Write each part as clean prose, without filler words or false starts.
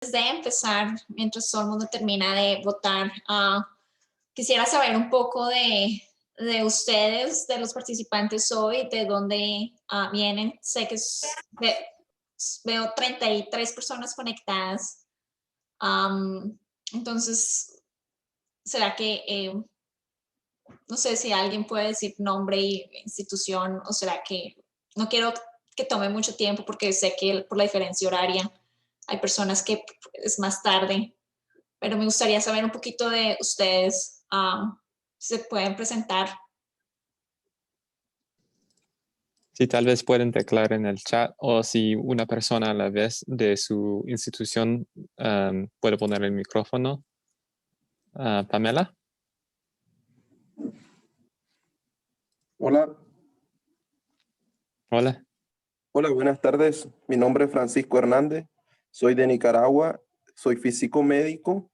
de empezar, mientras todo el mundo termina de votar, quisiera saber un poco de ustedes, de los participantes hoy, de dónde vienen. Sé que veo 33 personas conectadas. Entonces, ¿será que, no sé si alguien puede decir nombre y institución, o será que no quiero que tome mucho tiempo porque sé que por la diferencia horaria hay personas que es más tarde, pero me gustaría saber un poquito de ustedes. ¿Se pueden presentar? Sí, tal vez pueden teclar en el chat o si una persona a la vez de su institución puede poner el micrófono. Pamela. Hola. Hola. Hola, buenas tardes. Mi nombre es Francisco Hernández. Soy de Nicaragua. Soy físico médico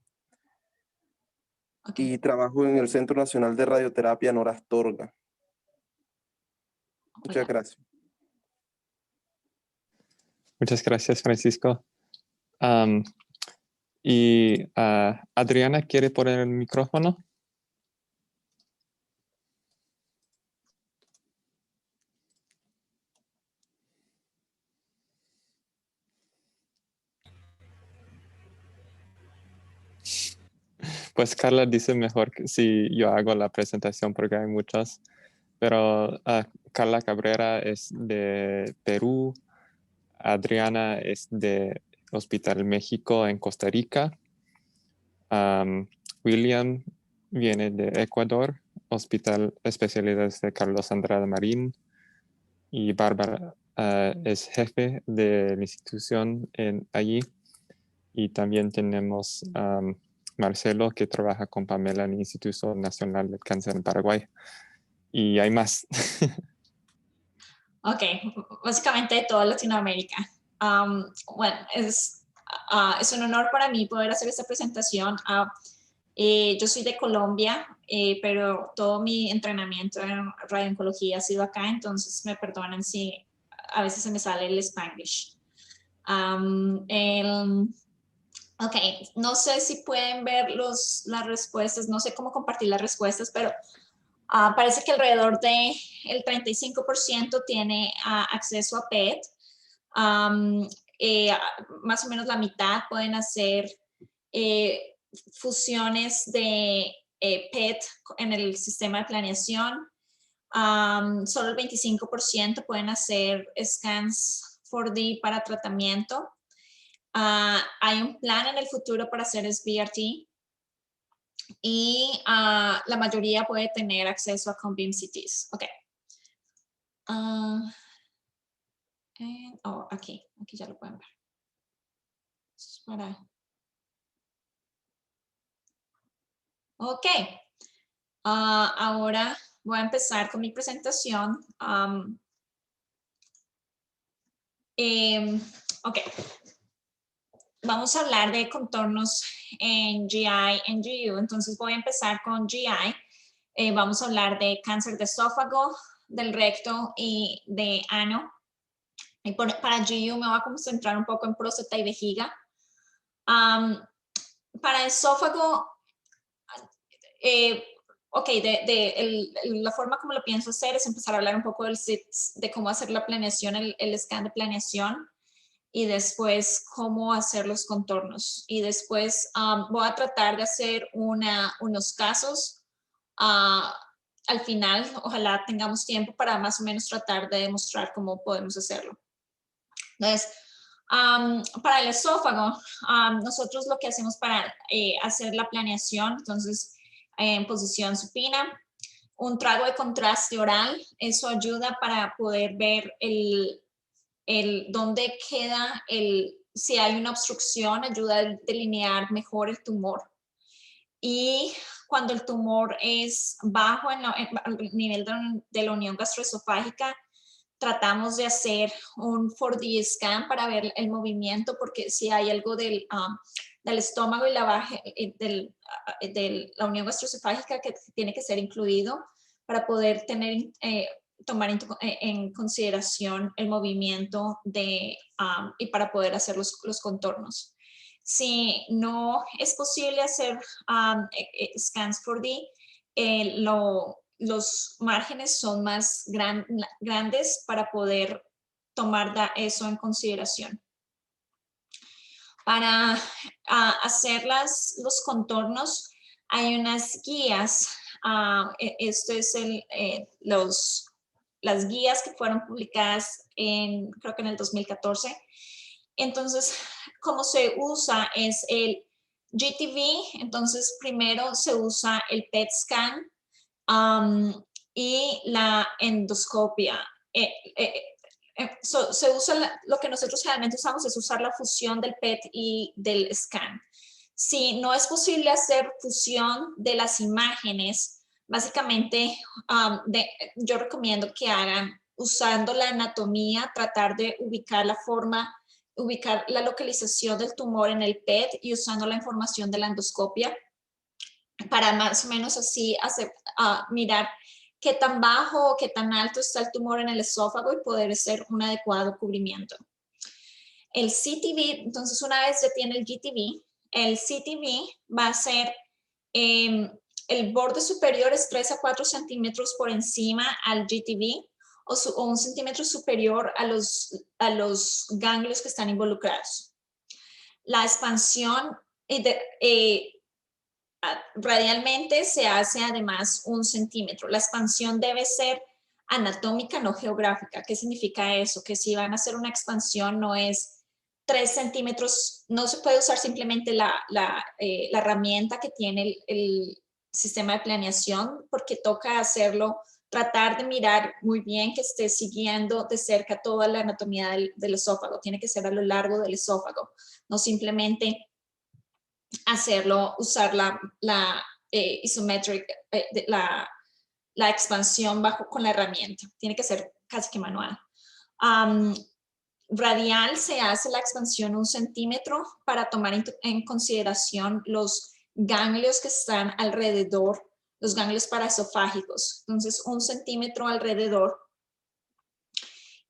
y trabajo en el Centro Nacional de Radioterapia Nora Astorga. Muchas gracias. Muchas gracias, Francisco. Y Adriana, ¿quiere poner el micrófono? Pues Carla dice mejor que si yo hago la presentación porque hay muchas. Pero Carla Cabrera es de Perú. Adriana es de Hospital México en Costa Rica. William viene de Ecuador, Hospital Especialidades de Carlos Andrade Marín. Y Bárbara es jefe de la institución allí. Y también tenemos Marcelo, que trabaja con Pamela en el Instituto Nacional del Cáncer en Paraguay. Y hay más. Ok, básicamente de toda Latinoamérica. Bueno, es un honor para mí poder hacer esta presentación. Yo soy de Colombia, pero todo mi entrenamiento en radiooncología ha sido acá, entonces me perdonan si a veces se me sale el Spanglish. Ok, no sé si pueden ver las respuestas, no sé cómo compartir las respuestas, pero parece que alrededor del 35% tiene acceso a PET. Más o menos la mitad pueden hacer fusiones de PET en el sistema de planeación. Solo el 25% pueden hacer scans 4D para tratamiento. Hay un plan en el futuro para hacer SBRT y la mayoría puede tener acceso a Conbeam CTs. Ok. Aquí ya lo pueden ver. Ok. Ahora voy a empezar con mi presentación. Ok. Vamos a hablar de contornos en GI, en GU. Entonces voy a empezar con GI. Vamos a hablar de cáncer de esófago, del recto y de ano. Y para GU me voy a concentrar un poco en próstata y vejiga. Para esófago, la forma como lo pienso hacer es empezar a hablar un poco de cómo hacer la planeación, el scan de planeación, y después cómo hacer los contornos. Y después voy a tratar de hacer unos casos. Al final, ojalá tengamos tiempo para más o menos tratar de demostrar cómo podemos hacerlo. Entonces, para el esófago, nosotros lo que hacemos para hacer la planeación, entonces, en posición supina, un trago de contraste oral, eso ayuda para poder ver dónde queda si hay una obstrucción, ayuda a delinear mejor el tumor. Y cuando el tumor es bajo al nivel de la unión gastroesofágica, tratamos de hacer un 4D scan para ver el movimiento, porque si hay algo del estómago y de la unión gastroesofágica que tiene que ser incluido para poder tomar en consideración el movimiento y para poder hacer los contornos. Si no es posible hacer scans 4D, los márgenes son más grandes para poder tomar eso en consideración. Para hacer los contornos hay unas guías. Esto es las guías que fueron publicadas creo que en el 2014. Entonces, cómo se usa es el GTV. Entonces, primero se usa el PET scan y la endoscopia. Se usa lo que nosotros generalmente usamos es usar la fusión del PET y del scan. Si no es posible hacer fusión de las imágenes, básicamente yo recomiendo que hagan usando la anatomía, tratar de ubicar la localización del tumor en el PET y usando la información de la endoscopia para más o menos así mirar qué tan bajo o qué tan alto está el tumor en el esófago y poder hacer un adecuado cubrimiento. El CTV, entonces una vez ya tiene el GTV, el CTV va a ser, el borde superior es 3 a 4 centímetros por encima al GTV o 1 centímetro superior a los ganglios que están involucrados. La expansión radialmente se hace además 1 centímetro. La expansión debe ser anatómica, no geográfica. ¿Qué significa eso? Que si van a hacer una expansión no es 3 centímetros, no se puede usar simplemente la herramienta que tiene el sistema de planeación, porque toca hacerlo, tratar de mirar muy bien que esté siguiendo de cerca toda la anatomía del esófago. Tiene que ser a lo largo del esófago, no simplemente hacerlo, usar la isometric, la expansión con la herramienta. Tiene que ser casi que manual. Radial se hace la expansión 1 centímetro para tomar en consideración los ganglios que están alrededor, los ganglios paraesofágicos. Entonces 1 centímetro alrededor.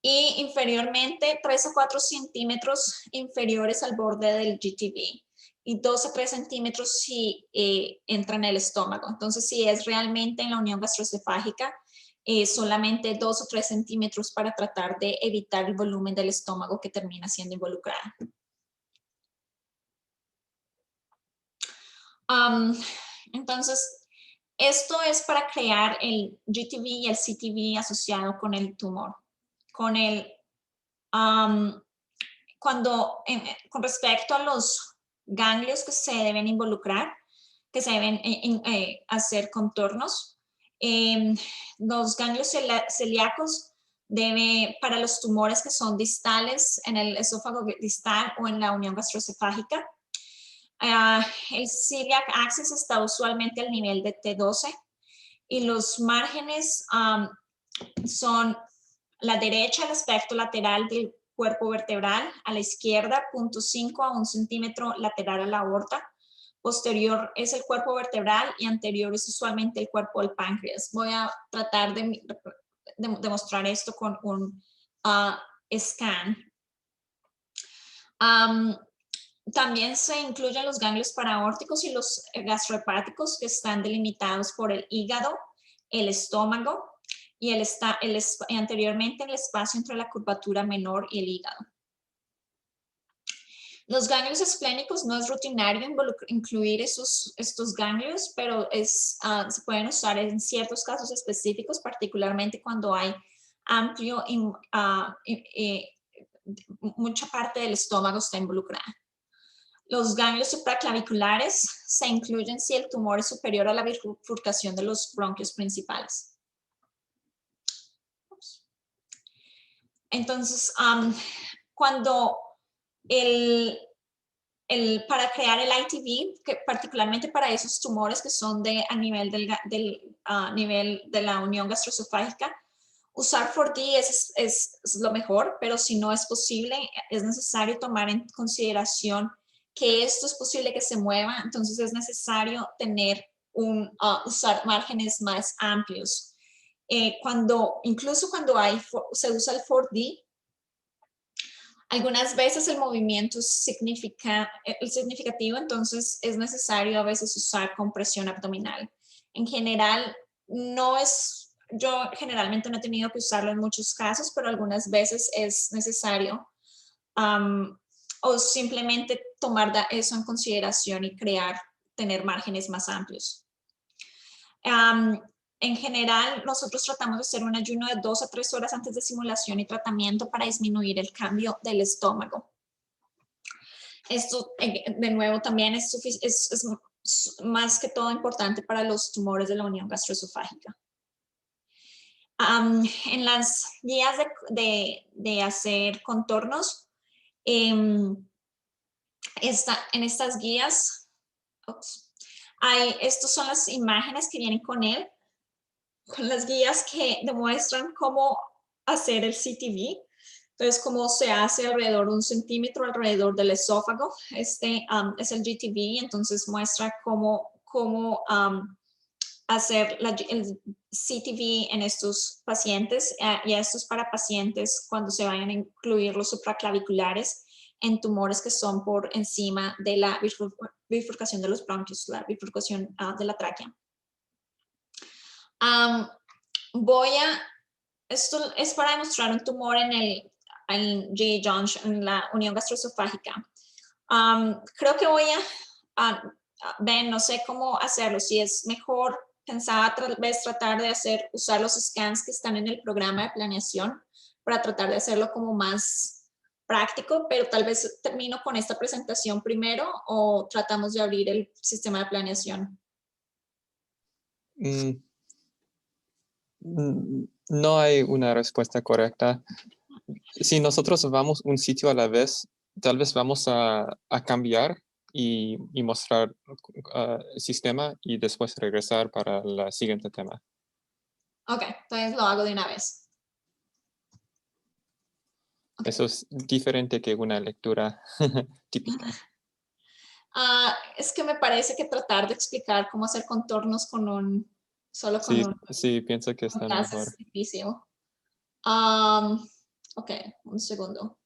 Y inferiormente 3 a 4 centímetros inferiores al borde del GTV. Y 2 a 3 centímetros si entra en el estómago. Entonces, si es realmente en la unión gastroesofágica, solamente 2 o 3 centímetros para tratar de evitar el volumen del estómago que termina siendo involucrado. Entonces, esto es para crear el GTV y el CTV asociado con el tumor. Con respecto a los ganglios que se deben involucrar, que se deben hacer contornos. Los ganglios celíacos para los tumores que son distales en el esófago distal o en la unión gastroesofágica. El celiac axis está usualmente al nivel de T12 y los márgenes son la derecha, el aspecto lateral del cuerpo vertebral, a la izquierda 0.5 a 1 centímetro lateral a la aorta, posterior es el cuerpo vertebral y anterior es usualmente el cuerpo del páncreas. Voy a tratar de demostrar esto con un scan. También se incluyen los ganglios paraórticos y los gastrohepáticos que están delimitados por el hígado, el estómago, y anteriormente en el espacio entre la curvatura menor y el hígado. Los ganglios esplénicos no es rutinario incluir estos ganglios, pero se pueden usar en ciertos casos específicos, particularmente cuando hay mucha parte del estómago está involucrada. Los ganglios supraclaviculares se incluyen si el tumor es superior a la bifurcación de los bronquios principales. Entonces, cuando para crear el ITV, que particularmente para esos tumores que son a nivel nivel de la unión gastroesofágica, usar 4D es lo mejor, pero si no es posible, es necesario tomar en consideración que esto es posible que se mueva, entonces es necesario usar márgenes más amplios. Incluso cuando se usa el 4D, Algunas veces el movimiento es significativo, entonces es necesario a veces usar compresión abdominal. En general, yo generalmente no he tenido que usarlo en muchos casos, pero algunas veces es necesario. O simplemente tomar eso en consideración y tener márgenes más amplios. En general, nosotros tratamos de hacer un ayuno de 2 a 3 horas antes de simulación y tratamiento para disminuir el cambio del estómago. Esto, de nuevo, también es más que todo importante para los tumores de la unión gastroesofágica. En las guías de hacer contornos, en estas guías, estas son las imágenes que vienen con las guías que demuestran cómo hacer el CTV. Entonces, cómo se hace alrededor de 1 centímetro alrededor del esófago. Es el GTV, entonces muestra cómo hacer el CTV en estos pacientes, y esto es para pacientes cuando se vayan a incluir los supraclaviculares en tumores que son por encima de la bifurcación de los bronquios, la bifurcación de la tráquea. Esto es para demostrar un tumor en GE junction, en la unión gastroesofágica. Creo que voy a ver, no sé cómo hacerlo, si es mejor, pensaba tal vez tratar de usar los scans que están en el programa de planeación para tratar de hacerlo como más práctico, pero tal vez termino con esta presentación primero o tratamos de abrir el sistema de planeación. No hay una respuesta correcta. Si nosotros vamos un sitio a la vez, tal vez vamos a cambiar y mostrar el sistema y después regresar para el siguiente tema. Ok, entonces lo hago de una vez. Okay. Eso es diferente que una lectura típica. Es que me parece que tratar de explicar cómo hacer contornos solo con sí, pienso que está mejor. Es difícil. Ok, un segundo.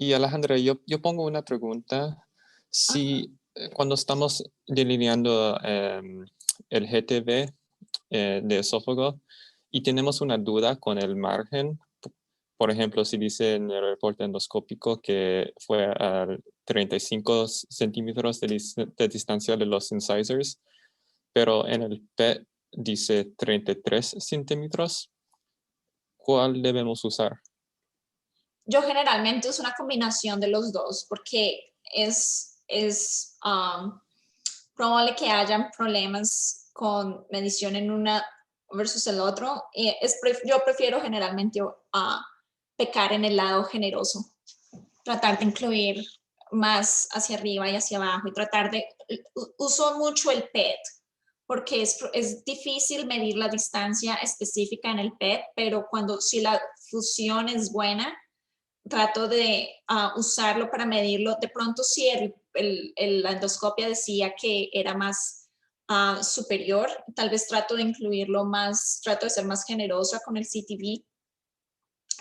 Y Alejandra, yo pongo una pregunta. Si cuando estamos delineando el GTV de esófago y tenemos una duda con el margen, por ejemplo, si dice en el reporte endoscópico que fue a 35 centímetros de distancia de los incisors, pero en el PET dice 33 centímetros, ¿cuál debemos usar? Yo generalmente uso una combinación de los dos porque es probable que hayan problemas con medición en una versus el otro. Yo prefiero generalmente pecar en el lado generoso, tratar de incluir más hacia arriba y hacia abajo y uso mucho el PET porque es difícil medir la distancia específica en el PET, pero si la fusión es buena, trato de usarlo para medirlo. De pronto, si la endoscopia decía que era más superior, tal vez trato de incluirlo más, trato de ser más generosa con el CTV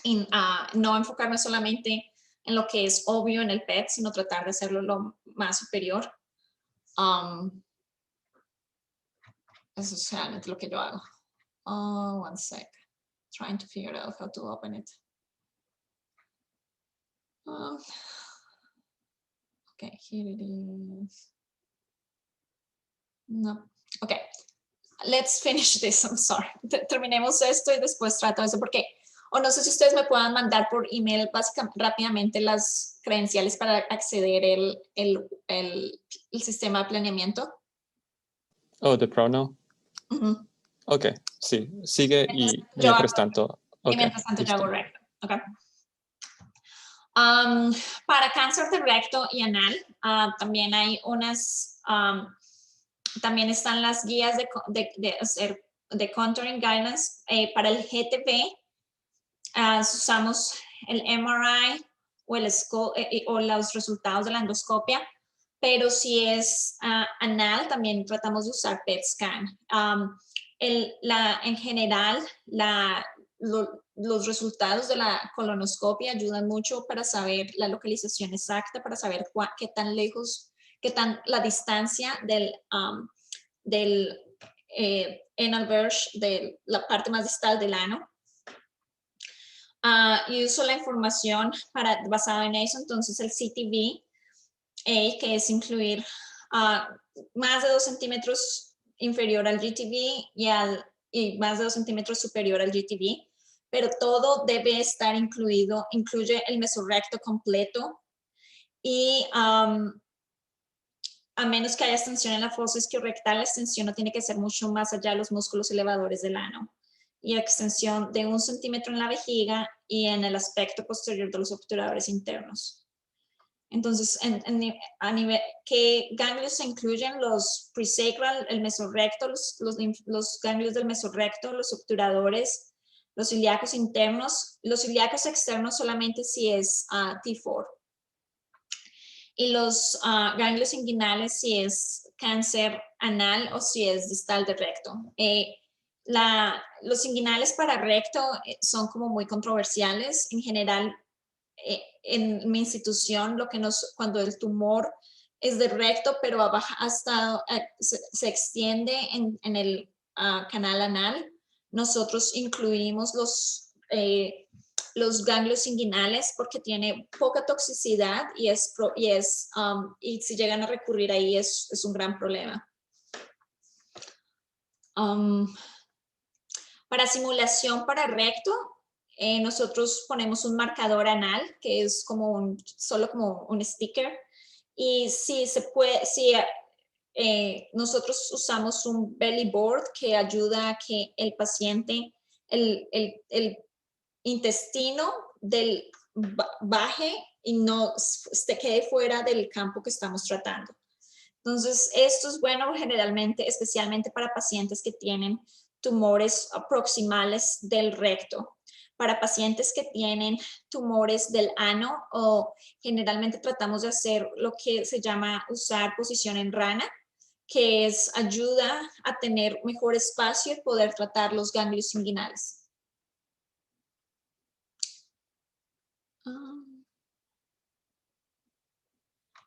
y no enfocarme solamente en lo que es obvio en el PET, sino tratar de hacerlo lo más superior. Eso es realmente lo que yo hago. One sec. Trying to figure out how to open it. Okay, here it is. No. Okay. Let's finish this. I'm sorry. Terminemos esto y después trato eso porque, o no sé si ustedes me puedan mandar por email básicamente rápidamente las credenciales para acceder el sistema de planeamiento. Oh, de Prono. Ok, sí, sigue y mientras tanto. Okay, y mientras tanto yo hago recto. Okay. Para cáncer de recto y anal, también hay también están las guías de contouring guidelines. Para el GTV, usamos el MRI o los resultados de la endoscopia, pero si es anal, también tratamos de usar PET scan. En general, los resultados de la colonoscopia ayudan mucho para saber la localización exacta, para saber qué tan lejos, la distancia del anal verge, de la parte más distal del ano. Y uso la información basada en eso, entonces el CTV, que es incluir más de 2 centímetros inferior al GTV y más de 2 centímetros superior al GTV, pero todo debe estar incluye el mesorrecto completo y a menos que haya extensión en la fosa isquiorrectal, la extensión no tiene que ser mucho más allá de los músculos elevadores del ano, y extensión de 1 centímetro en la vejiga y en el aspecto posterior de los obturadores internos. Entonces, a nivel, ¿qué ganglios se incluyen? Los presacral, el mesorrecto, los ganglios del mesorrecto, los obturadores, los ilíacos internos, los ilíacos externos solamente si es T4. Y los ganglios inguinales si es cáncer anal o si es distal de recto. Los inguinales para recto son como muy controversiales. En general, en mi institución, cuando el tumor es de recto, pero se extiende en el canal anal, nosotros incluimos los ganglios inguinales porque tiene poca toxicidad y si llegan a recurrir ahí es un gran problema. Para simulación para recto, nosotros ponemos un marcador anal que es solo como un sticker, y nosotros usamos un belly board que ayuda a que el paciente, el intestino baje y no se quede fuera del campo que estamos tratando. Entonces, esto es bueno generalmente, especialmente para pacientes que tienen tumores proximales del recto. Para pacientes que tienen tumores del ano, o generalmente tratamos de hacer lo que se llama usar posición en rana, que ayuda a tener mejor espacio y poder tratar los ganglios inguinales.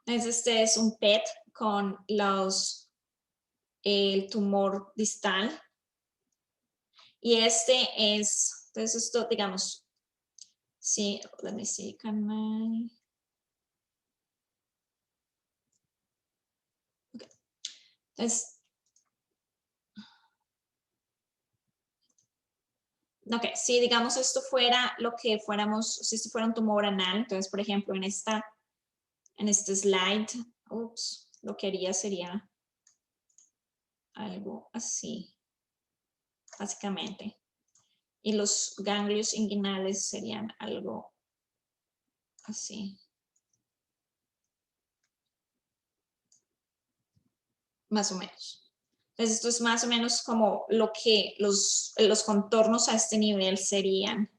Este es un PET con el tumor distal. Y entonces esto, digamos, sí, let me see, okay. Entonces, ok, si digamos esto fuera si esto fuera un tumor anal, entonces, por ejemplo, en este slide, lo que haría sería algo así, básicamente. Y los ganglios inguinales serían algo así. Más o menos. Entonces, esto es más o menos como lo que los contornos a este nivel serían.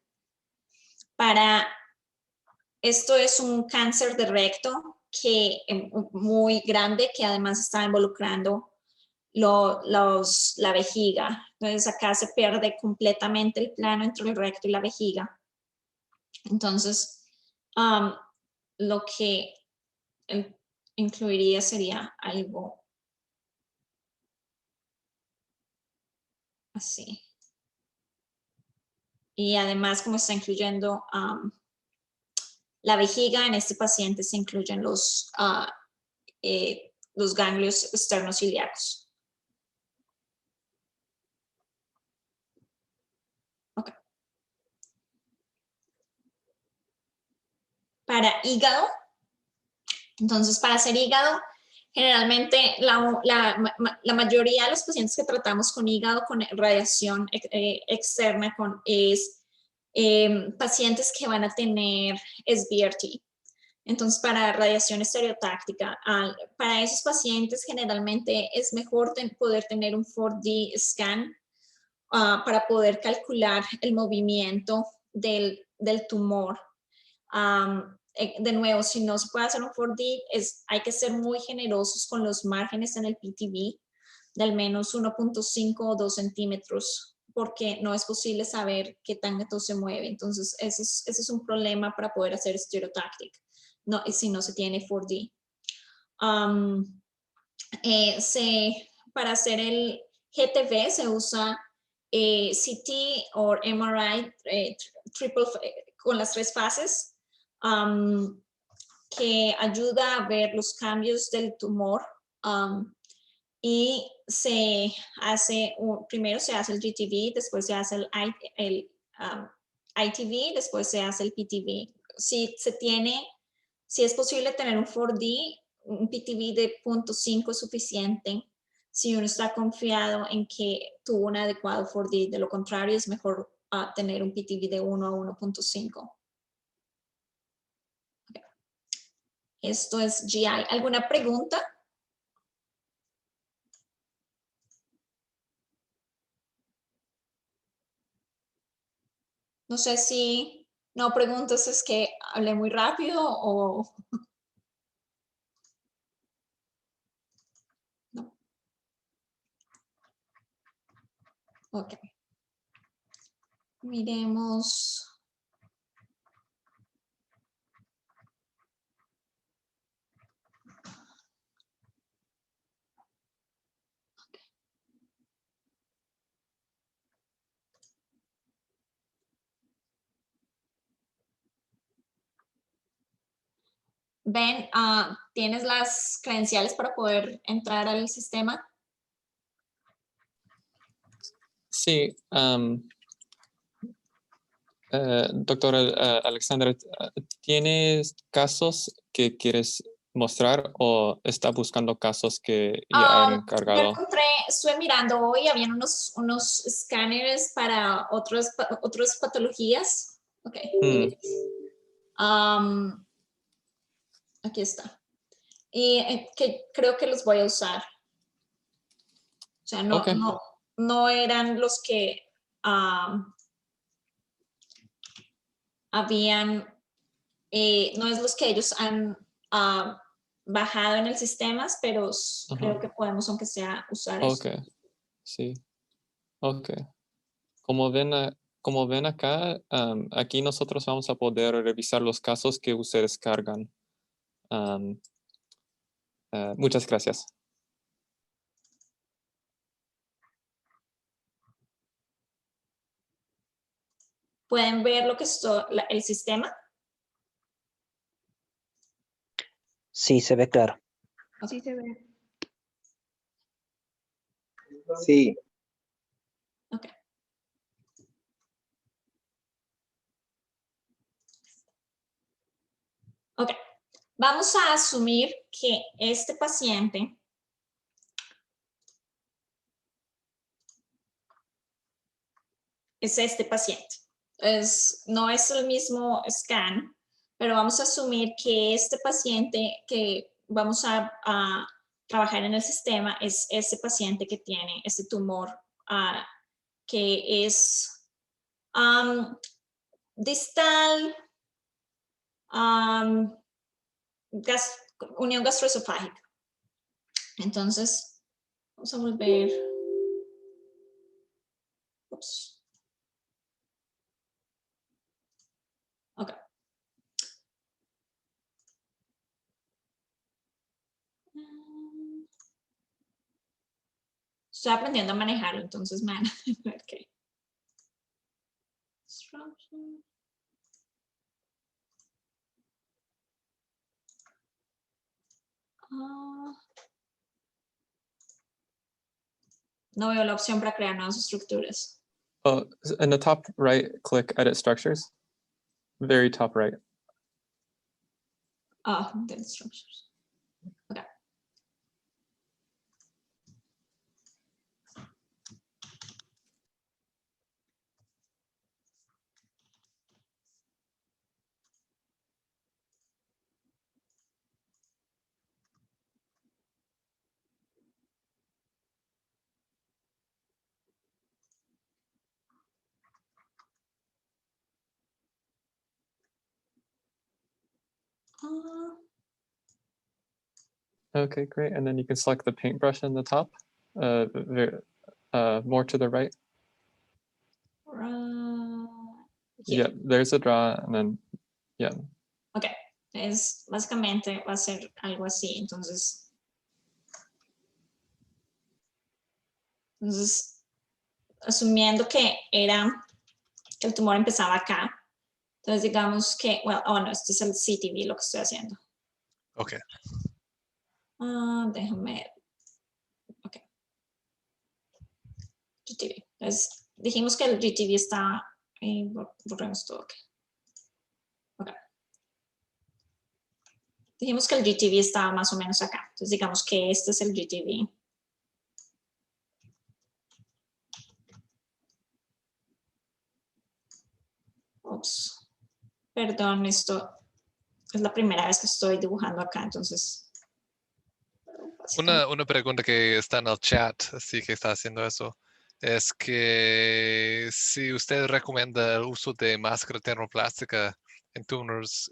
Esto es un cáncer de recto muy grande, que además está involucrando la vejiga. Entonces acá se pierde completamente el plano entre el recto y la vejiga. Entonces, lo que incluiría sería algo así. Y además, como está incluyendo la vejiga, en este paciente se incluyen los ganglios externos ilíacos. Okay. Para hígado, entonces para hacer hígado, generalmente la mayoría de los pacientes que tratamos con hígado con radiación externa es pacientes que van a tener SBRT. Entonces, para radiación estereotáctica, para esos pacientes generalmente es mejor poder tener un 4D scan para poder calcular el movimiento del tumor. De nuevo, si no se puede hacer un 4D, hay que ser muy generosos con los márgenes en el PTV, de al menos 1.5 o 2 centímetros porque no es posible saber qué tanto se mueve. Entonces, ese es un problema para poder hacer stereotactic, no, si no se tiene 4D. Para hacer el GTV se usa CT o MRI triple, con las 3 fases, que ayuda a ver los cambios del tumor. Y se hace, primero se hace el GTV, después se hace el ITV, después se hace el PTV. Si es posible tener un 4D, un PTV de 0.5 es suficiente si uno está confiado en que tuvo un adecuado 4D. De lo contrario, es mejor tener un PTV de 1 a 1.5. Okay. Esto es GI. ¿Alguna pregunta? No sé si no preguntas, es que hablé muy rápido o... No. Ok. Miremos. Ben, ¿tienes las credenciales para poder entrar al sistema? Sí, doctora Alexandra, ¿tienes casos que quieres mostrar o está buscando casos que ya han Yo cargado? estuve mirando hoy, habían unos escáneres para otras patologías. Ok. Aquí está. Y que creo que los voy a usar. O sea, Okay. no eran los que habían, no es los que ellos han bajado en el sistema, pero creo que podemos, aunque sea, usar eso. Okay, sí. Okay. Como ven acá, aquí nosotros vamos a poder revisar los casos que ustedes cargan. Muchas gracias. ¿Pueden ver lo que es el sistema? Sí, se ve claro. Okay. Sí se ve. Sí. Ok. Ok. Vamos a asumir que este paciente es este paciente. No es el mismo scan, pero vamos a asumir que este paciente que vamos a trabajar en el sistema es ese paciente que tiene este tumor que es distal, unión gastroesofágica. Entonces, vamos a volver. Ups. Ok. Estoy aprendiendo a manejarlo, entonces, okay. No veo la opción para crear nuevas estructuras. Oh, in the top right, click Edit Structures. Very top right. Edit structures. Okay. Okay, great. And then you can select the paintbrush in the top, more to the right. Yeah, there's a draw and then, yeah. Ok, es básicamente va a ser algo así, entonces asumiendo que el tumor empezaba acá, entonces digamos que, well, oh no, este es el CTV lo que estoy haciendo. Ok. Déjame, ok. GTV, entonces dijimos que el GTV está, borremos todo, ok. Dijimos que el GTV estaba más o menos acá. Entonces digamos que este es el GTV. Ups. Perdón, esto es la primera vez que estoy dibujando acá, entonces. Una pregunta que está en el chat, así que está haciendo eso, es que si usted recomienda el uso de máscara termoplástica en tumores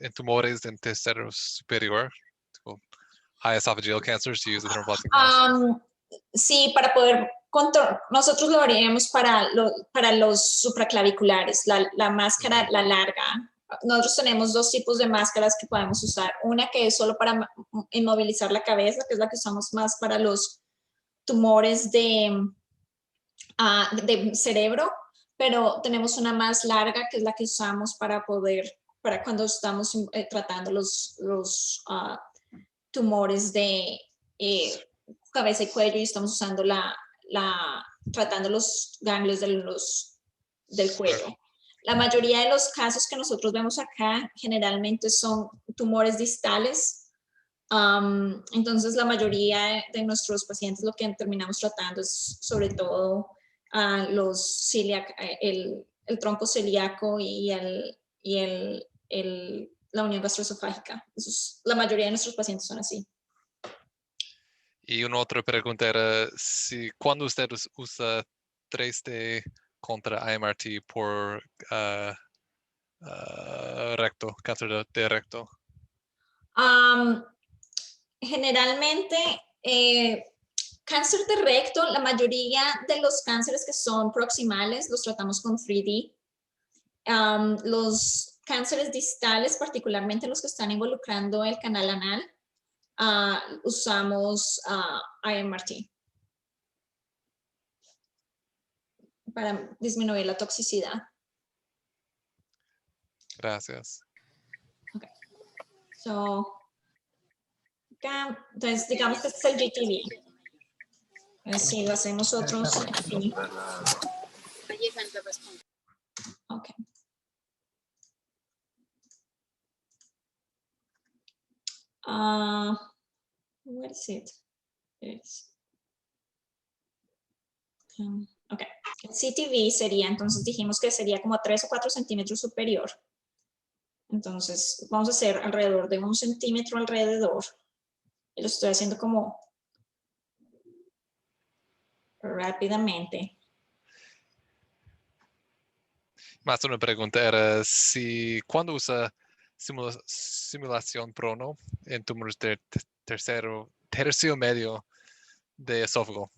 en tercero superior, tipo high esophageal cancer, si usa thermoplastic mask. Sí, para poder nosotros lo haríamos para los supraclaviculares, la máscara, la larga. Nosotros tenemos dos tipos de máscaras que podemos usar. Una que es solo para inmovilizar la cabeza, que es la que usamos más para los tumores de cerebro, pero tenemos una más larga que es la que usamos para cuando estamos tratando los tumores de cabeza y cuello y estamos usando tratando los ganglios del cuello. La mayoría de los casos que nosotros vemos acá generalmente son tumores distales. Entonces la mayoría de nuestros pacientes lo que terminamos tratando es sobre todo el tronco celíaco y la unión gastroesofágica. La mayoría de nuestros pacientes son así. Y una otra pregunta era si cuando usted usa 3D contra IMRT por recto, cáncer de recto. Generalmente, cáncer de recto, la mayoría de los cánceres que son proximales los tratamos con 3D. Los cánceres distales, particularmente los que están involucrando el canal anal, usamos IMRT para disminuir la toxicidad. Gracias. Okay. So, acá, entonces, digamos que este es el GTV. Si lo hacemos otros. Sí. Ok. Where is it? Ok. El CTV sería, entonces dijimos que sería como 3 o 4 centímetros superior. Entonces vamos a hacer alrededor de 1 centímetro alrededor. Y lo estoy haciendo como rápidamente. Más una pregunta era si cuando usa simulación prono en tumores de tercio medio de esófago.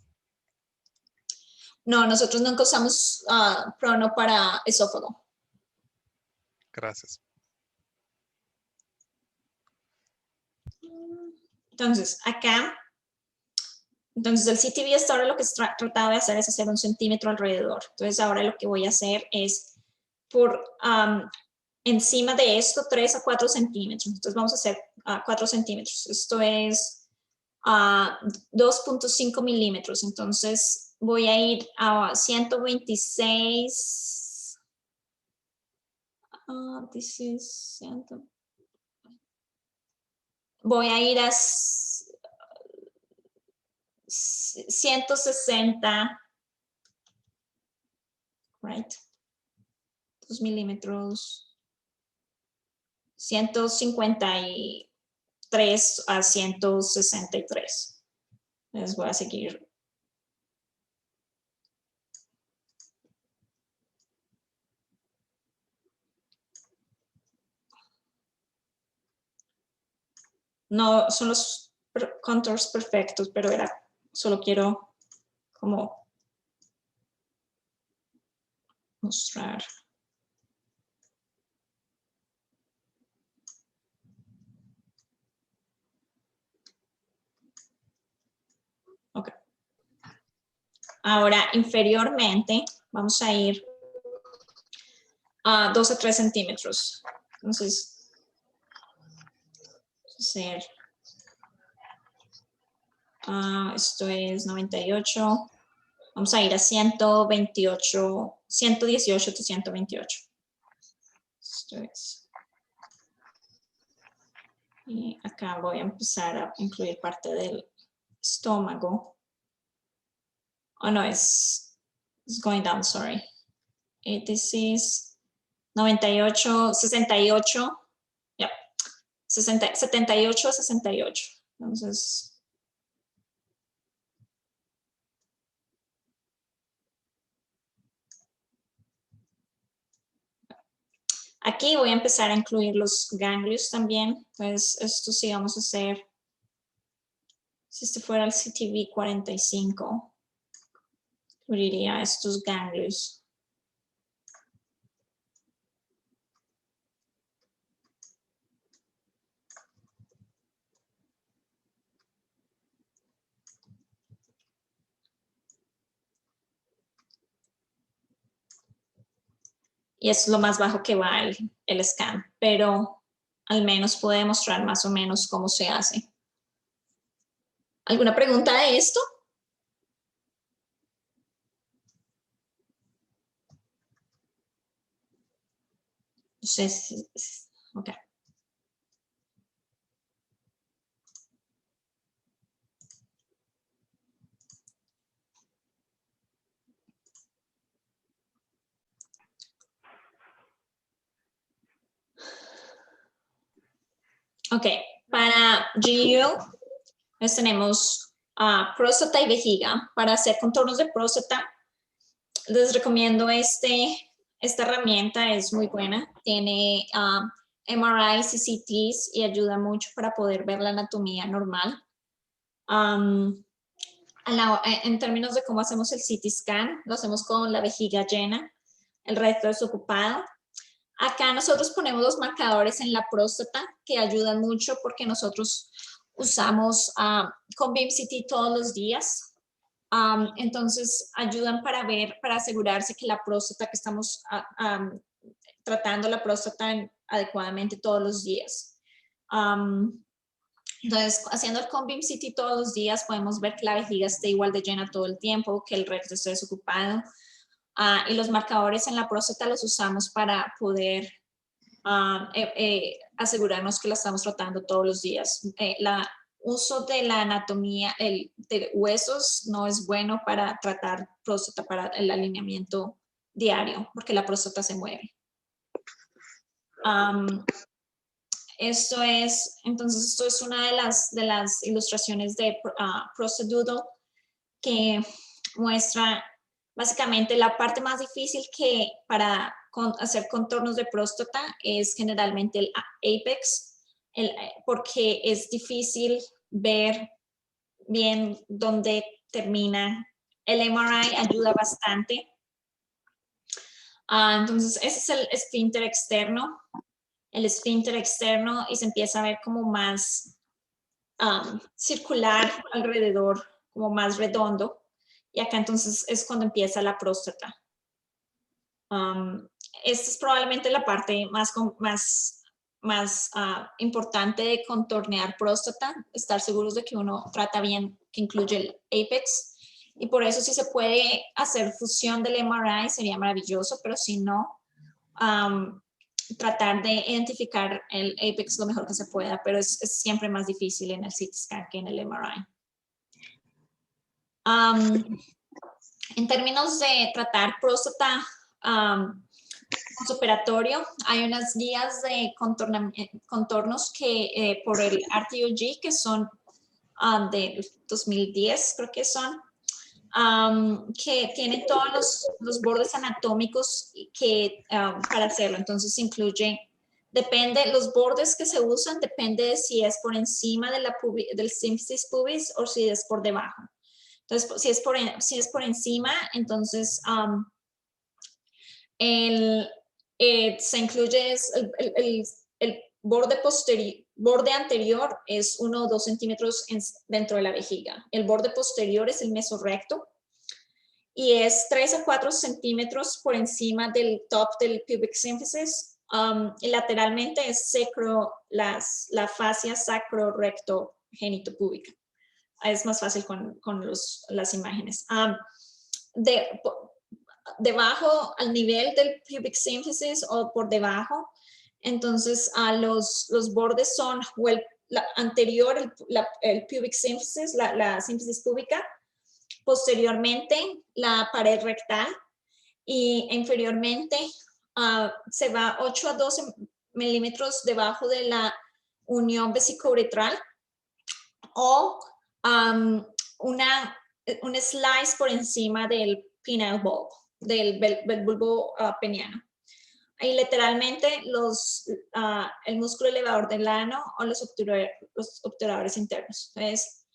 No, nosotros nunca usamos prono para esófago. Gracias. Entonces, acá, entonces el CTV hasta ahora lo que trataba de hacer es hacer 1 centímetro alrededor. Entonces ahora lo que voy a hacer es por encima de esto 3 a 4 centímetros. Entonces vamos a hacer 4 centímetros. Esto es 2.5 milímetros. Entonces voy a ir a 126. Voy a ir a 160, right? 2 milímetros. 153 a 163. Les voy a seguir. No son los contours perfectos, pero solo quiero como mostrar. Ahora, inferiormente, vamos a ir a 2 a 3 centímetros. Entonces, hacer, esto es 98. Vamos a ir a 128, 118 to 128. Esto es. Y acá voy a empezar a incluir parte del estómago. Oh, no, it's going down, sorry. This is 98, 68. Yeah. 78, 68. Entonces, aquí voy a empezar a incluir los ganglios también. Entonces, esto sí vamos a hacer. Si este fuera el CTV 45, incluiría estos ganglios. Y es lo más bajo que va el scan, pero al menos puede mostrar más o menos cómo se hace. ¿Alguna pregunta de esto? No sé si, ok. Ok, para GU pues tenemos próstata y vejiga. Para hacer contornos de próstata, les recomiendo esta herramienta, es muy buena. Tiene MRIs y CTs y ayuda mucho para poder ver la anatomía normal. En términos de cómo hacemos el CT scan, lo hacemos con la vejiga llena, el recto desocupado. Acá nosotros ponemos los marcadores en la próstata que ayudan mucho porque nosotros usamos con BIM CT todos los días. Entonces ayudan para ver, para asegurarse que la próstata que estamos tratando la próstata adecuadamente todos los días. Entonces, haciendo el con BIM CT todos los días, podemos ver que la vejiga esté igual de llena todo el tiempo, que el recto esté desocupado. Y los marcadores en la próstata los usamos para poder asegurarnos que la estamos tratando todos los días. El uso de la anatomía de huesos no es bueno para tratar próstata, para el alineamiento diario, porque la próstata se mueve. Entonces esto es una de las ilustraciones de Prostate Doodle que muestra básicamente la parte más difícil que para hacer contornos de próstata es generalmente el apex, porque es difícil ver bien dónde termina. El MRI ayuda bastante. Entonces ese es el esfínter externo. El esfínter externo y se empieza a ver como más circular alrededor, como más redondo. Y acá entonces es cuando empieza la próstata. Esta es probablemente la parte más importante de contornear próstata, estar seguros de que uno trata bien, que incluye el apex. Y por eso si se puede hacer fusión del MRI sería maravilloso, pero si no, tratar de identificar el apex lo mejor que se pueda, pero es siempre más difícil en el CT scan que en el MRI. En términos de tratar próstata postoperatorio, hay unas guías de contornos que por el RTOG que son de 2010, creo que son, que tienen todos los bordes anatómicos para hacerlo. Entonces incluye, depende, los bordes que se usan, depende de si es por encima de del symphysis pubis o si es por debajo. Entonces, si es por encima, entonces se incluye el borde anterior es 1 o 2 centímetros dentro de la vejiga. El borde posterior es el mesorrecto y es 3 a 4 centímetros por encima del top del pubic symphysis. Y lateralmente es la fascia sacro-recto-genitopúbica. Es más fácil con las imágenes. Debajo, al nivel del pubic symphysis o por debajo, entonces los bordes son anterior, el pubic symphysis, la sínfisis púbica, posteriormente la pared rectal y inferiormente se va 8 a 12 milímetros debajo de la unión vesicouretral o un slice por encima del penile bulb, del bulbo peniano. Y lateralmente el músculo elevador del ano o los obturadores internos. Entonces,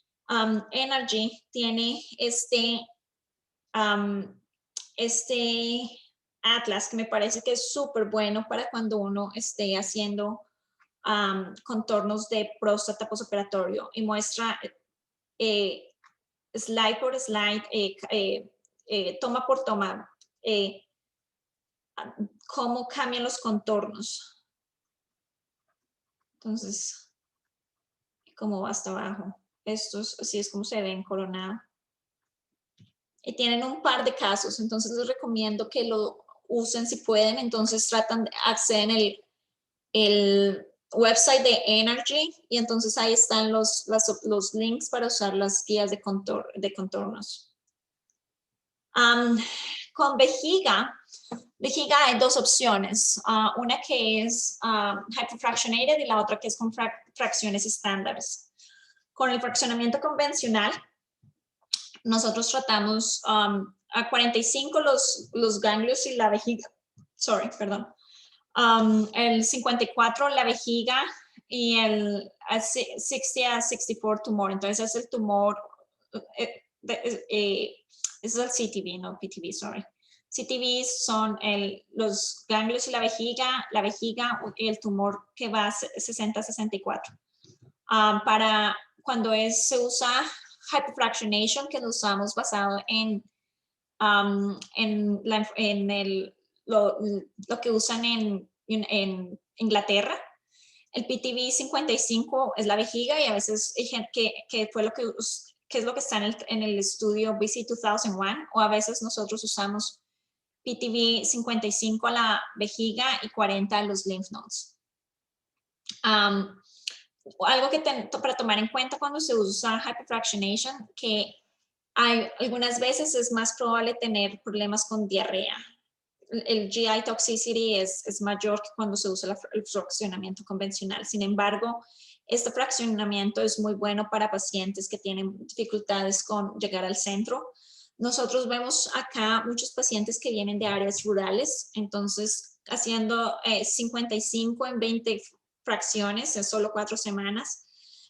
Energy tiene este atlas que me parece que es súper bueno para cuando uno esté haciendo contornos de próstata postoperatorio y muestra slide por slide, toma por toma, cómo cambian los contornos. Entonces, cómo va hasta abajo. Estos, así es como se ven coronado. Y tienen un par de casos, entonces les recomiendo que lo usen si pueden. Entonces acceden el website de Energy y entonces ahí están los links para usar las guías de contornos. Con vejiga hay dos opciones, una que es hyperfractionated y la otra que es con fracciones estándares. Con el fraccionamiento convencional, nosotros tratamos a 45 los ganglios y la vejiga, el 54 la vejiga y el 60 a 64 tumor. Entonces es el tumor, es el CTV, no PTV, sorry. CTV son los ganglios y la vejiga y el tumor que va a 60 a 64. Para cuando se usa hyperfractionation, que lo usamos basado en lo que usan en Inglaterra. El PTV 55 es la vejiga y a veces hay gente que fue que es lo que está en el estudio BC 2001, o a veces nosotros usamos PTV 55 a la vejiga y 40 a los lymph nodes. Algo para tomar en cuenta cuando se usa hyperfractionation, que algunas veces es más probable tener problemas con diarrea. El GI toxicity es mayor que cuando se usa el fraccionamiento convencional. Sin embargo, este fraccionamiento es muy bueno para pacientes que tienen dificultades con llegar al centro. Nosotros vemos acá muchos pacientes que vienen de áreas rurales, entonces haciendo 55 en 20 fracciones en solo 4 semanas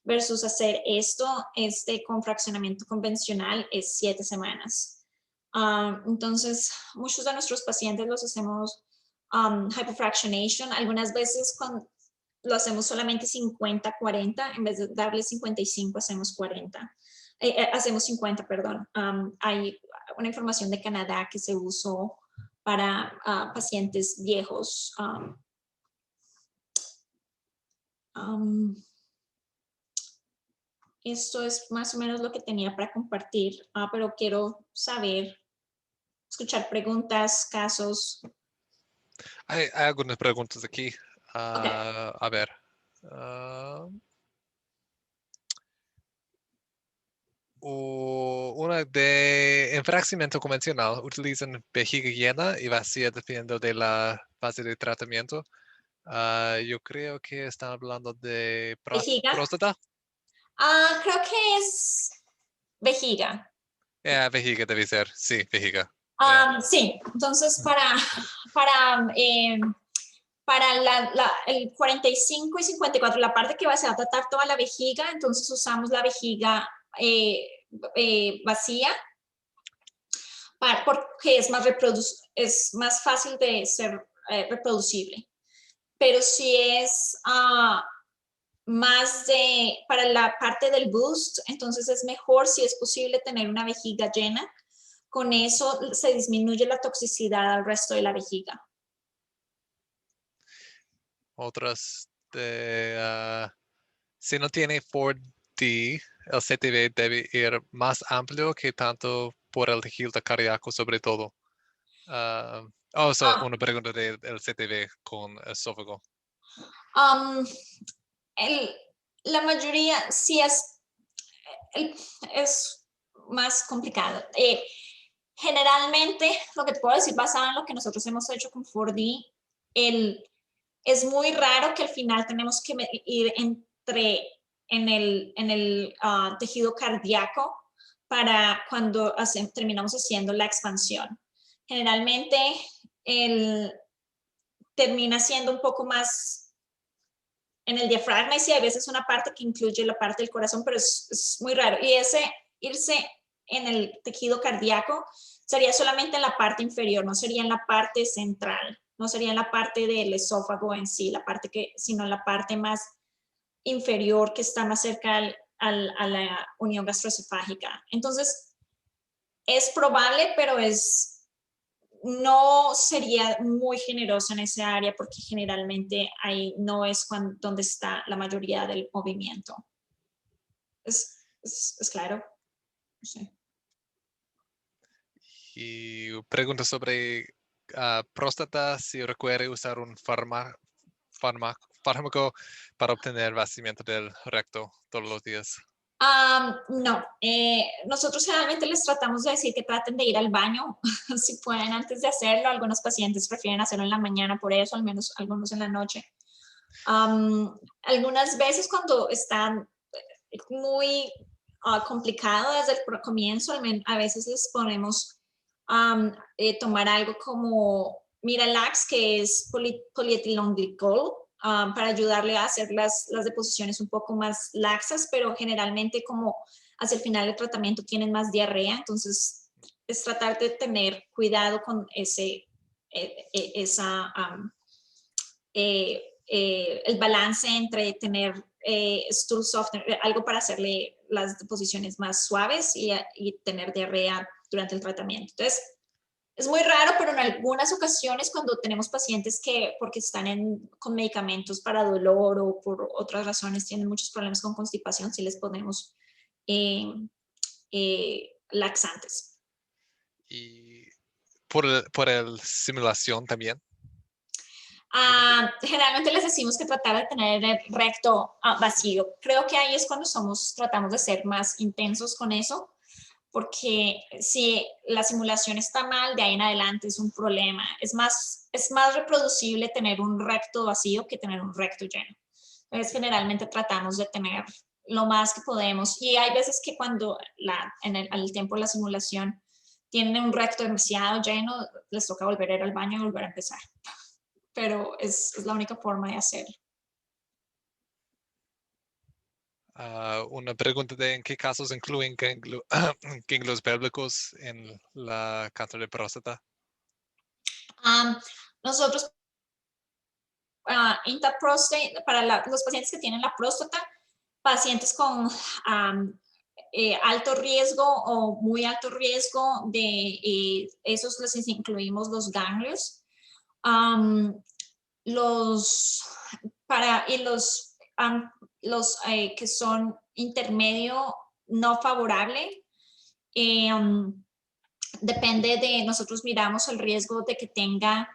versus hacer esto con fraccionamiento convencional es 7 semanas. Entonces, muchos de nuestros pacientes los hacemos hyperfractionation. Algunas veces lo hacemos solamente 50-40, en vez de darle 55 hacemos 40. Hacemos 50, perdón. Hay una información de Canadá que se usó para pacientes viejos. Esto es más o menos lo que tenía para compartir, pero quiero escuchar preguntas, casos. Hay algunas preguntas aquí. Okay. A ver. Una de enfrascamiento convencional, utilizan vejiga llena y vacía dependiendo de la fase de tratamiento. Yo creo que están hablando de próstata. Creo que es vejiga. Vejiga debe ser, sí, vejiga. Sí, entonces para el 45 y 54, la parte que se va a tratar toda la vejiga, entonces usamos la vejiga vacía porque es más fácil de ser reproducible. Pero si es para la parte del boost, entonces es mejor si es posible tener una vejiga llena con eso se disminuye la toxicidad al resto de la vejiga. Otras si no tiene 4D, el CTV debe ir más amplio que tanto por el tejido cardíaco sobre todo. Una pregunta del CTV con esófago. La mayoría sí es más complicado. Generalmente, lo que te puedo decir basado en lo que nosotros hemos hecho con 4D, es muy raro que al final tenemos que ir en el tejido cardíaco para cuando terminamos haciendo la expansión. Generalmente termina siendo un poco más en el diafragma y sí, hay veces una parte que incluye la parte del corazón, pero es muy raro. Y irse en el tejido cardíaco sería solamente en la parte inferior, no sería en la parte central, no sería en la parte del esófago en sí, sino en la parte más inferior que está más cerca a la unión gastroesofágica. Entonces, es probable, pero no sería muy generoso en esa área porque generalmente ahí no es donde está la mayoría del movimiento. ¿Es claro? Sí. Y pregunta sobre próstata, si requiere usar un fármaco para obtener vaciamiento del recto todos los días. No, nosotros generalmente les tratamos de decir que traten de ir al baño si pueden antes de hacerlo. Algunos pacientes prefieren hacerlo en la mañana por eso, al menos algunos en la noche. Algunas veces cuando están muy complicado desde el comienzo, a veces les ponemos tomar algo como Miralax, que es polietilenglicol, para ayudarle a hacer las deposiciones un poco más laxas, pero generalmente como hacia el final del tratamiento tienen más diarrea, entonces es tratar de tener cuidado con el balance entre tener stool softener, algo para hacerle las deposiciones más suaves y tener diarrea durante el tratamiento. Entonces, es muy raro, pero en algunas ocasiones cuando tenemos pacientes que porque están con medicamentos para dolor o por otras razones tienen muchos problemas con constipación, sí les ponemos laxantes. Y por el simulación también. Generalmente les decimos que tratar de tener el recto vacío. Creo que ahí es cuando tratamos de ser más intensos con eso, porque si la simulación está mal, de ahí en adelante es un problema. Es más reproducible tener un recto vacío que tener un recto lleno. Entonces, generalmente tratamos de tener lo más que podemos. Y hay veces que cuando al tiempo de la simulación tienen un recto demasiado lleno, les toca volver a ir al baño y volver a empezar. Pero es la única forma de hacerlo. Una pregunta de en qué casos incluyen ganglios pélvicos en la cáncer de próstata. Nosotros, para los pacientes que tienen la próstata, pacientes con alto riesgo o muy alto riesgo, de esos les incluimos los ganglios. Los que son intermedio no favorable, depende de, nosotros miramos el riesgo de que tenga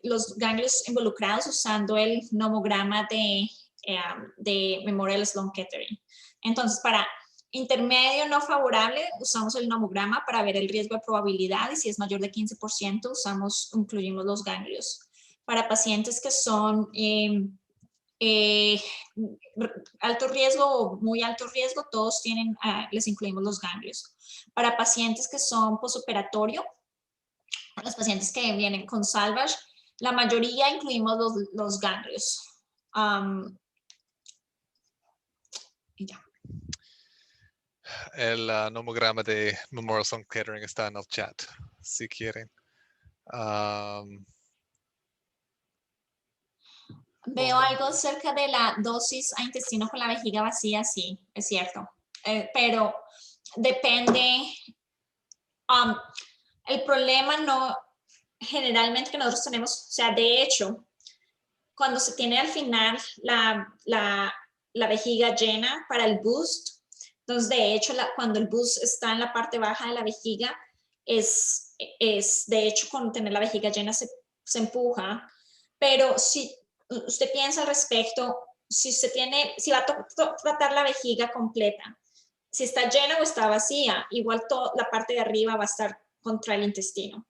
los ganglios involucrados usando el nomograma de Memorial Sloan Kettering. Entonces, para intermedio no favorable, usamos el nomograma para ver el riesgo de probabilidad y si es mayor de 15%, incluimos los ganglios. Para pacientes que son alto riesgo o muy alto riesgo, todos les incluimos los ganglios. Para pacientes que son postoperatorio, los pacientes que vienen con salvage, la mayoría incluimos los ganglios. Y ya. El nomograma de Memorial Sloan Kettering está en el chat, si quieren. Veo algo cerca de la dosis a intestino con la vejiga vacía, sí, es cierto. pero depende. El problema no, generalmente que nosotros tenemos, o sea, de hecho, cuando se tiene al final la vejiga llena para el boost, entonces de hecho cuando el boost está en la parte baja de la vejiga, es de hecho con tener la vejiga llena se empuja, pero si usted piensa al respecto, si va a tratar la vejiga completa, si está llena o está vacía, igual la parte de arriba va a estar contra el intestino.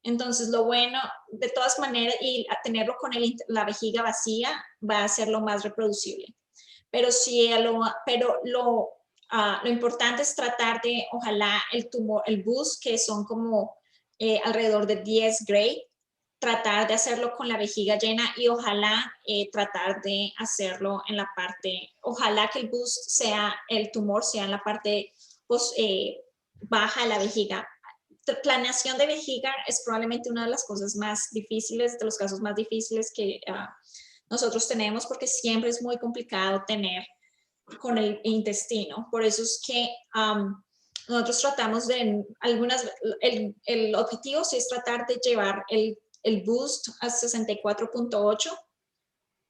Entonces, lo bueno, de todas maneras, y a tenerlo con la vejiga vacía, va a ser lo más reproducible. Pero lo importante es tratar de, ojalá, el tumor, el boost, que son como alrededor de 10 Gray, tratar de hacerlo con la vejiga llena y ojalá tratar de hacerlo en la parte, ojalá que el boost sea, el tumor sea en la parte baja de la vejiga. Planeación de vejiga es probablemente una de las cosas más difíciles, de los casos más difíciles que nosotros tenemos, porque siempre es muy complicado tener con el intestino. Por eso es que nosotros tratamos de, el objetivo sí es tratar de llevar el boost a 64.8,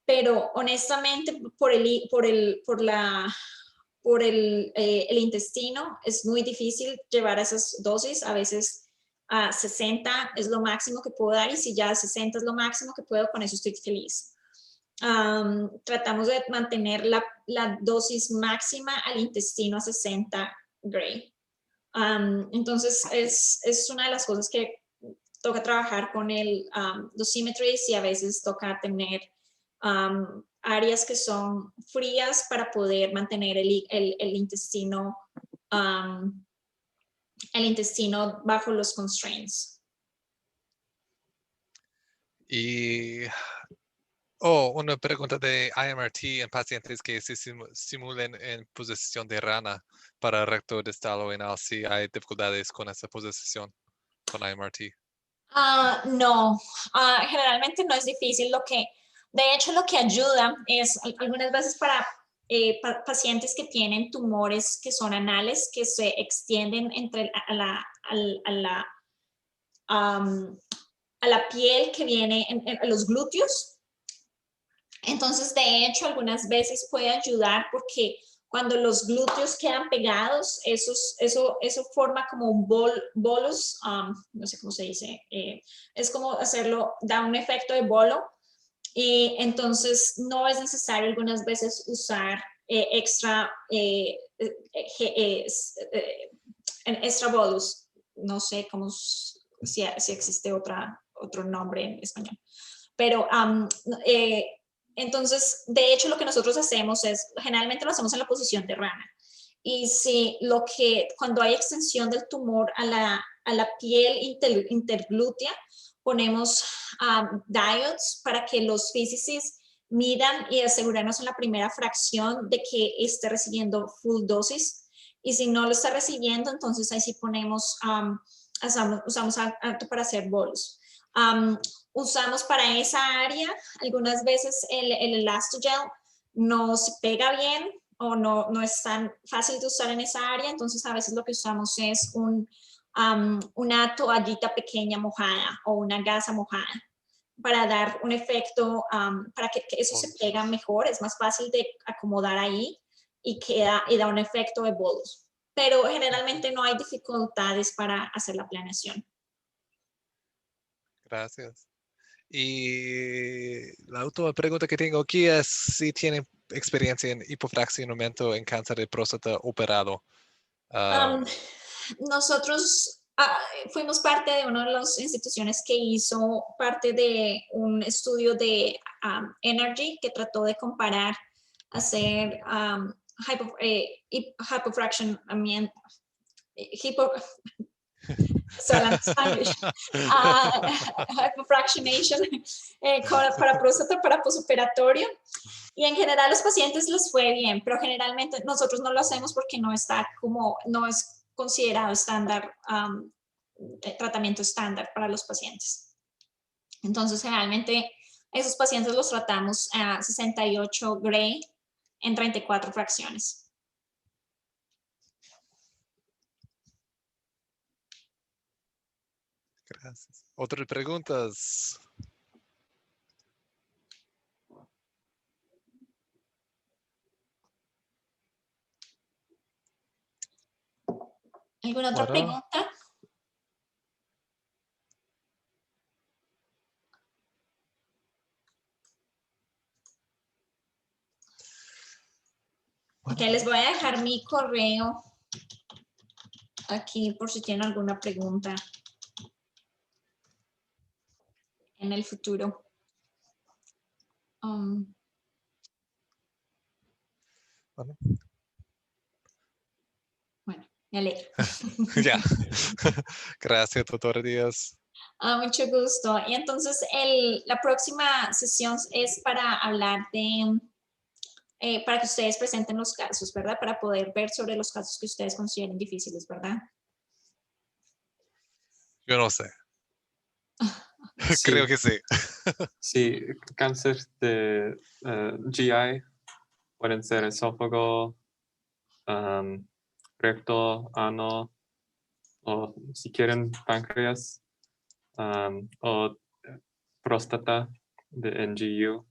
pero honestamente por el intestino es muy difícil llevar esas dosis. A veces 60 es lo máximo que puedo dar, y si ya 60 es lo máximo que puedo, con eso estoy feliz. Tratamos de mantener la dosis máxima al intestino a 60 Gray. Entonces es una de las cosas que toca trabajar con el dosimetries, y a veces toca tener áreas que son frías para poder mantener el intestino bajo los constraints. Y una pregunta de IMRT en pacientes que se simulen en posición de rana para recto distal o anal, si hay dificultades con esa posición con IMRT. No, generalmente no es difícil. De hecho, lo que ayuda es algunas veces para pacientes que tienen tumores que son anales, que se extienden entre a la piel que viene en los glúteos. Entonces, de hecho, algunas veces puede ayudar, porque cuando los glúteos quedan pegados, eso forma como un bolus, no sé cómo se dice, es como hacerlo, da un efecto de bolo, y entonces no es necesario algunas veces usar extra bolus, no sé cómo, si existe otro nombre en español, pero entonces, de hecho, lo que nosotros hacemos es, generalmente lo hacemos en la posición de rana. Y si cuando hay extensión del tumor a la piel interglútea, ponemos diodes para que los physicists midan y asegurarnos en la primera fracción de que esté recibiendo full dosis. Y si no lo está recibiendo, entonces ahí sí ponemos, usamos alto para hacer bolos. Usamos para esa área, algunas veces el elastogel no se pega bien o no es tan fácil de usar en esa área, entonces a veces lo que usamos es una toallita pequeña mojada o una gasa mojada para dar un efecto, para que eso se pega mejor, es más fácil de acomodar ahí y da un efecto de bolus. Pero generalmente no hay dificultades para hacer la planeación. Gracias. Y la última pregunta que tengo aquí es si tienen experiencia en hipofraccionamiento en cáncer de próstata operado. Nosotros fuimos parte de una de las instituciones que hizo parte de un estudio de Energy, que trató de comparar, hacer hypofractionamiento. Hypofractionation para próstata, para posoperatorio, y en general los pacientes les fue bien, pero generalmente nosotros no lo hacemos porque no es considerado estándar, tratamiento estándar para los pacientes. Entonces generalmente esos pacientes los tratamos a 68 Gray en 34 fracciones. Gracias. ¿Otras preguntas? ¿Alguna otra Bueno. pregunta? Ok, les voy a dejar mi correo aquí por si tienen alguna pregunta en el futuro. Bueno. Bueno, me alegro. Ya. Gracias, doctor Díaz. Mucho gusto. Y entonces la próxima sesión es para hablar de, para que ustedes presenten los casos, ¿verdad? Para poder ver sobre los casos que ustedes consideren difíciles, ¿verdad? Yo no sé. Sí. Creo que sí. Sí, cáncer de GI pueden ser esófago, recto, ano, o si quieren páncreas, o próstata de NGU.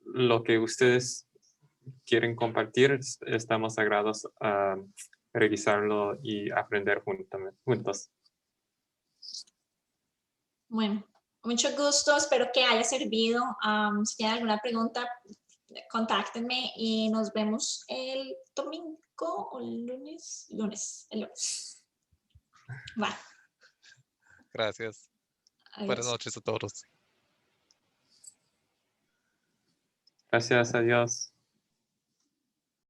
Lo que ustedes quieren compartir, estamos sagrados a revisarlo y aprender juntos. Bueno, mucho gusto. Espero que haya servido. Si tienen alguna pregunta, contáctenme y nos vemos el domingo o el lunes. El lunes. Vale. Gracias. Buenas Adiós. noches a todos. Gracias a Dios.